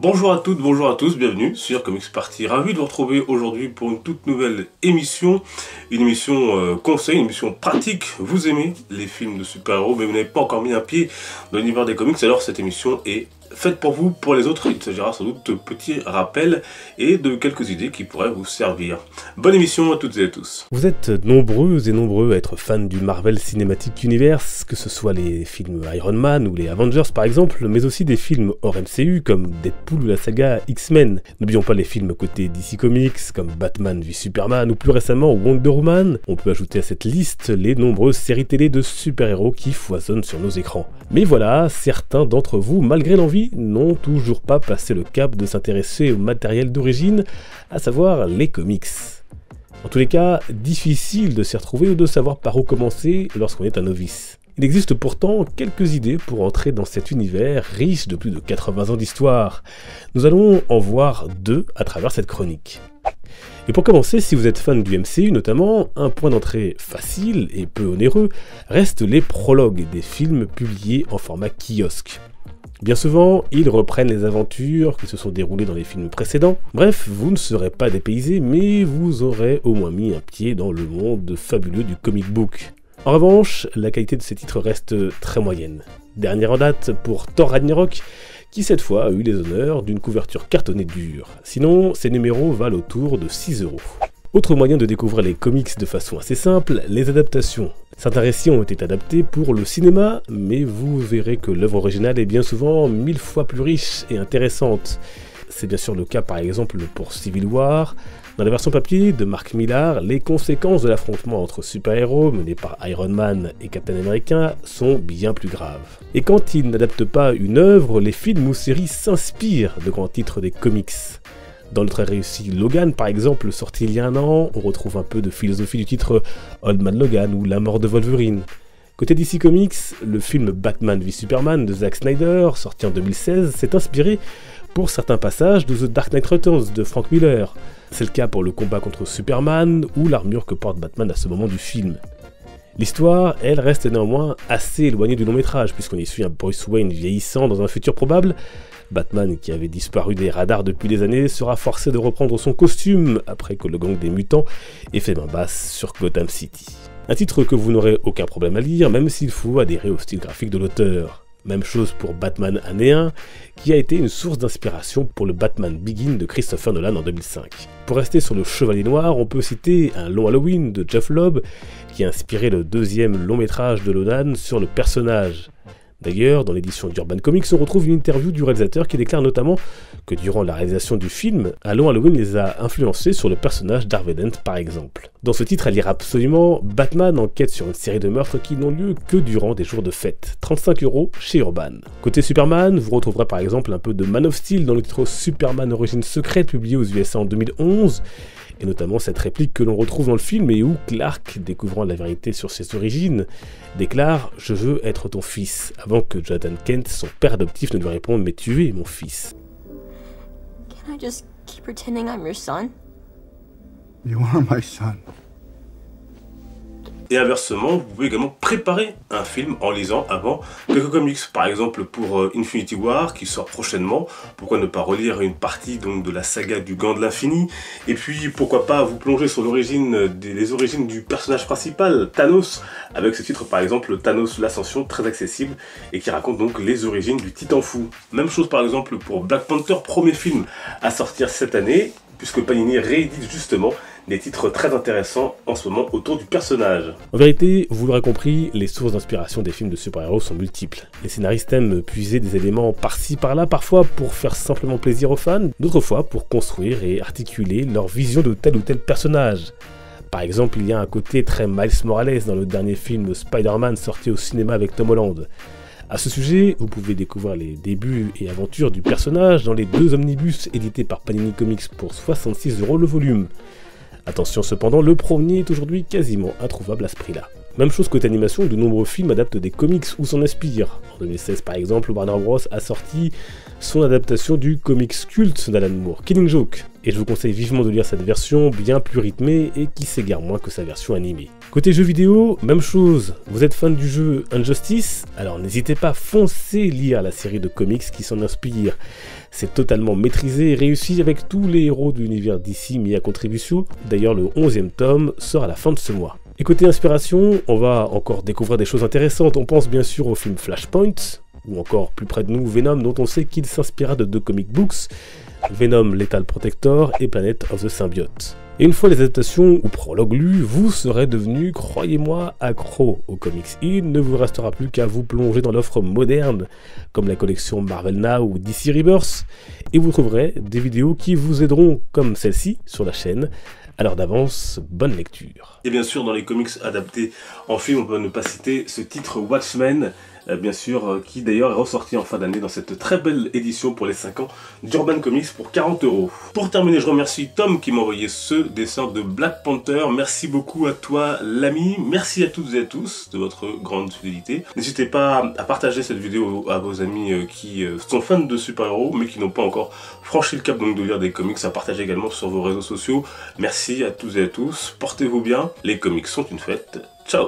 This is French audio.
Bonjour à toutes, bonjour à tous, bienvenue sur Comics Party. Ravi de vous retrouver aujourd'hui pour une toute nouvelle émission. Une émission conseil, une émission pratique. Vous aimez les films de super-héros, mais vous n'avez pas encore mis un pied dans l'univers des comics, alors cette émission est faite pour vous, pour les autres. Il s'agira sans doute de petits rappels et de quelques idées qui pourraient vous servir. Bonne émission à toutes et à tous. Vous êtes nombreux et nombreux à être fans du Marvel Cinematic Universe, que ce soit les films Iron Man ou les Avengers par exemple, mais aussi des films hors MCU comme Deadpool ou la saga X-Men. N'oublions pas les films côté DC Comics comme Batman v Superman ou plus récemment Wonder Woman. On peut ajouter à cette liste les nombreuses séries télé de super-héros qui foisonnent sur nos écrans. Mais voilà, certains d'entre vous, malgré l'envie, n'ont toujours pas passé le cap de s'intéresser au matériel d'origine, à savoir les comics. En tous les cas, difficile de s'y retrouver ou de savoir par où commencer lorsqu'on est un novice. Il existe pourtant quelques idées pour entrer dans cet univers riche de plus de 80 ans d'histoire. Nous allons en voir deux à travers cette chronique. Et pour commencer, si vous êtes fan du MCU notamment, un point d'entrée facile et peu onéreux reste les prologues des films publiés en format kiosque. Bien souvent, ils reprennent les aventures qui se sont déroulées dans les films précédents. Bref, vous ne serez pas dépaysé, mais vous aurez au moins mis un pied dans le monde fabuleux du comic book. En revanche, la qualité de ces titres reste très moyenne. Dernière en date pour Thor Ragnarok, qui cette fois a eu les honneurs d'une couverture cartonnée dure. Sinon, ces numéros valent autour de 6 €. Autre moyen de découvrir les comics de façon assez simple, les adaptations. Certains récits ont été adaptés pour le cinéma, mais vous verrez que l'œuvre originale est bien souvent 1000 fois plus riche et intéressante. C'est bien sûr le cas par exemple pour Civil War. Dans la version papier de Mark Millar, les conséquences de l'affrontement entre super-héros menés par Iron Man et Captain America sont bien plus graves. Et quand ils n'adaptent pas une œuvre, les films ou séries s'inspirent de grands titres des comics. Dans le très réussi Logan par exemple, sorti il y a un an, on retrouve un peu de philosophie du titre Old Man Logan ou La mort de Wolverine. Côté DC Comics, le film Batman v Superman de Zack Snyder, sorti en 2016, s'est inspiré pour certains passages de The Dark Knight Returns de Frank Miller. C'est le cas pour le combat contre Superman ou l'armure que porte Batman à ce moment du film. L'histoire, elle, reste néanmoins assez éloignée du long métrage, puisqu'on y suit un Bruce Wayne vieillissant dans un futur probable. Batman, qui avait disparu des radars depuis des années, sera forcé de reprendre son costume après que le gang des mutants ait fait main basse sur Gotham City. Un titre que vous n'aurez aucun problème à lire, même s'il faut adhérer au style graphique de l'auteur. Même chose pour Batman Année 1, qui a été une source d'inspiration pour le Batman Begins de Christopher Nolan en 2005. Pour rester sur le Chevalier Noir, on peut citer un long Halloween de Jeff Loeb, qui a inspiré le deuxième long métrage de Nolan sur le personnage. D'ailleurs, dans l'édition d'Urban Comics, on retrouve une interview du réalisateur qui déclare notamment que durant la réalisation du film, un long Halloween les a influencés sur le personnage d'Harvey Dent par exemple. Dans ce titre à lire absolument, Batman enquête sur une série de meurtres qui n'ont lieu que durant des jours de fête. 35 € chez Urban. Côté Superman, vous retrouverez par exemple un peu de Man of Steel dans le titre Superman Origins Secrète publié aux USA en 2011, et notamment cette réplique que l'on retrouve dans le film et où Clark, découvrant la vérité sur ses origines, déclare « Je veux être ton fils », avant que Jonathan Kent, son père adoptif, ne lui réponde « Mais tu es mon fils ». Can I just keep pretending I'm your son? You are my son. Et inversement, vous pouvez également préparer un film en lisant avant quelques comics. Par exemple pour Infinity War qui sort prochainement, pourquoi ne pas relire une partie donc de la saga du Gant de l'Infini. Et puis pourquoi pas vous plonger sur les origines du personnage principal, Thanos, avec ce titre par exemple Thanos l'Ascension, très accessible et qui raconte donc les origines du Titan Fou. Même chose par exemple pour Black Panther, premier film à sortir cette année, puisque Panini réédite justement des titres très intéressants en ce moment autour du personnage. En vérité, vous l'aurez compris, les sources d'inspiration des films de super-héros sont multiples. Les scénaristes aiment puiser des éléments par-ci par-là, parfois pour faire simplement plaisir aux fans, d'autres fois pour construire et articuler leur vision de tel ou tel personnage. Par exemple, il y a un côté très Miles Morales dans le dernier film Spider-Man sorti au cinéma avec Tom Holland. A ce sujet, vous pouvez découvrir les débuts et aventures du personnage dans les deux omnibus édités par Panini Comics pour 66 € le volume. Attention cependant, le premier est aujourd'hui quasiment introuvable à ce prix-là. Même chose côté animation, de nombreux films adaptent des comics ou s'en inspirent. En 2016 par exemple, Warner Bros a sorti son adaptation du comics culte d'Alan Moore, Killing Joke, et je vous conseille vivement de lire cette version bien plus rythmée et qui s'égare moins que sa version animée. Côté jeux vidéo, même chose, vous êtes fan du jeu Injustice, alors n'hésitez pas, foncez lire la série de comics qui s'en inspire. C'est totalement maîtrisé et réussi avec tous les héros de l'univers DC mis à contribution. D'ailleurs le 11e tome sort à la fin de ce mois. Et côté inspiration, on va encore découvrir des choses intéressantes. On pense bien sûr au film Flashpoint, ou encore plus près de nous Venom, dont on sait qu'il s'inspira de 2 comic books, Venom Lethal Protector et Planet of the Symbiote. Et une fois les adaptations ou prologues lus, vous serez devenu, croyez-moi, accro aux comics. Il ne vous restera plus qu'à vous plonger dans l'offre moderne, comme la collection Marvel Now ou DC Rebirth, et vous trouverez des vidéos qui vous aideront, comme celle-ci, sur la chaîne. Alors d'avance, bonne lecture. Et bien sûr, dans les comics adaptés en film, on peut ne pas citer ce titre Watchmen, bien sûr, qui d'ailleurs est ressorti en fin d'année dans cette très belle édition pour les 5 ans d'Urban Comics pour 40 €. Pour terminer, je remercie Tom qui m'a envoyé ce dessin de Black Panther. Merci beaucoup à toi l'ami, merci à toutes et à tous de votre grande fidélité. N'hésitez pas à partager cette vidéo à vos amis qui sont fans de super-héros mais qui n'ont pas encore franchi le cap donc de lire des comics, à partager également sur vos réseaux sociaux. Merci à toutes et à tous, portez-vous bien, les comics sont une fête, ciao.